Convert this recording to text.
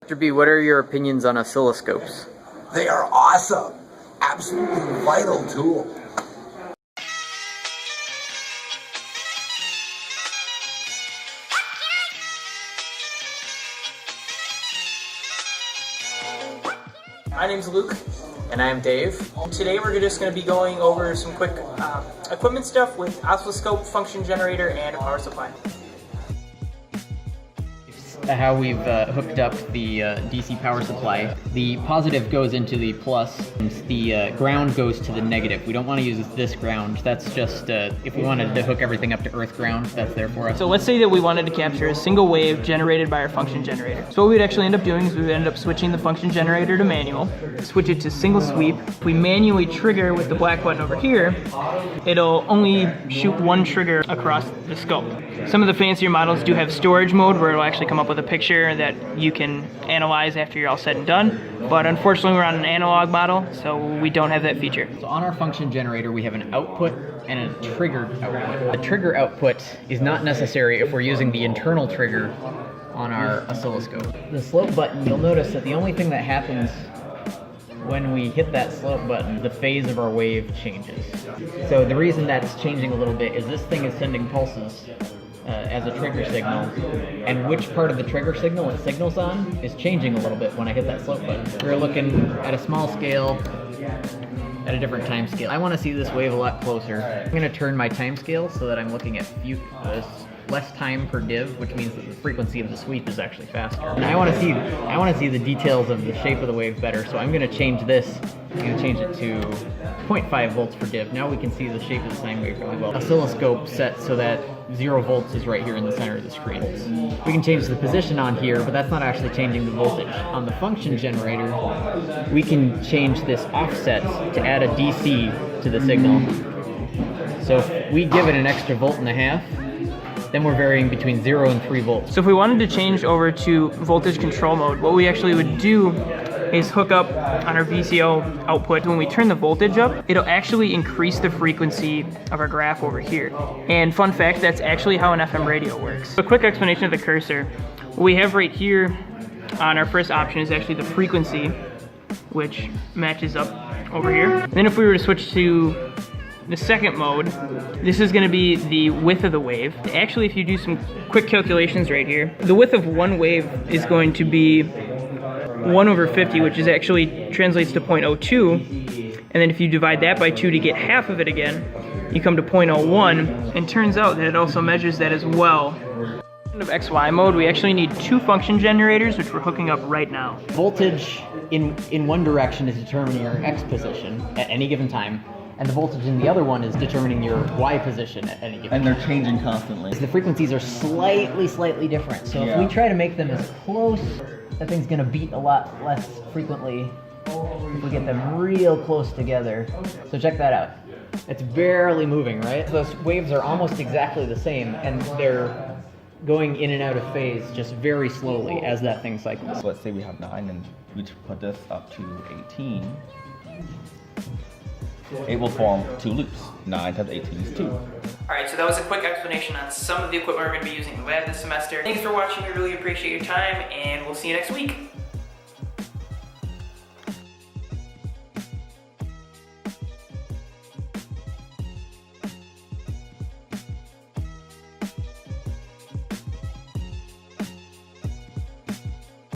Dr. B, what are your opinions on oscilloscopes? They are awesome. Absolutely vital tool. My name's Luke. And I'm Dave. Today we're just going to be going over some quick equipment stuff with oscilloscope, function generator, and a power supply. How we've hooked up the DC power supply. The positive goes into the plus, and the ground goes to the negative. We don't want to use this ground. That's just, if we wanted to hook everything up to earth ground, that's there for us. So let's say that we wanted to capture a single wave generated by our function generator. So what we'd actually end up doing is we would end up switching the function generator to manual, switch it to single sweep. If we manually trigger with the black button over here, it'll only shoot one trigger across the scope. Some of the fancier models do have storage mode where it'll actually come up with a picture that you can analyze after you're all said and done, but unfortunately we're on an analog model, so we don't have that feature. So on our function generator we have an output and a triggered output. The trigger output is not necessary if we're using the internal trigger on our oscilloscope. The slope button, you'll notice that the only thing that happens when we hit that slope button, the phase of our wave changes. So the reason that it's changing a little bit is this thing is sending pulses as a trigger signal, and which part of the trigger signal it signals on is changing a little bit when I hit that slope button. We're looking at a small scale, at a different time scale. I want to see this wave a lot closer. I'm going to turn my time scale so that I'm looking at less time per div, which means that the frequency of the sweep is actually faster. And I want to see the details of the shape of the wave better, so I'm going to change this. I'm going to change it to 0.5 volts per div. Now we can see the shape of the sine wave really well. Oscilloscope set so that 0 volts is right here in the center of the screen. We can change the position on here, but that's not actually changing the voltage. On the function generator, we can change this offset to add a DC to the signal. So if we give it an extra volt and a half, then we're varying between 0 and 3 volts. So if we wanted to change over to voltage control mode, what we actually would do is hook up on our VCO output. When we turn the voltage up, it'll actually increase the frequency of our graph over here. And fun fact, that's actually how an FM radio works. A quick explanation of the cursor. What we have right here on our first option is actually the frequency, which matches up over here. And then if we were to switch to the second mode, this is going to be the width of the wave. Actually, if you do some quick calculations right here, the width of one wave is going to be 1 over 50, which is actually translates to 0.02. And then if you divide that by 2 to get half of it again, you come to 0.01. And turns out that it also measures that as well. In XY mode, we actually need 2 function generators, which we're hooking up right now. Voltage in one direction is determining your X position at any given time, and the voltage in the other one is determining your Y position at any given time. And they're changing constantly. The frequencies are slightly different. So if we try to make them as close, that thing's gonna beat a lot less frequently if we get them real close together. So check that out. It's barely moving, right? Those waves are almost exactly the same, and they're going in and out of phase just very slowly as that thing cycles. So let's say we have 9 and we put this up to 18. It will form 2 loops. 9 times 18 is 2. Alright, so that was a quick explanation on some of the equipment we're going to be using in the lab this semester. Thanks for watching, we really appreciate your time, and we'll see you next week.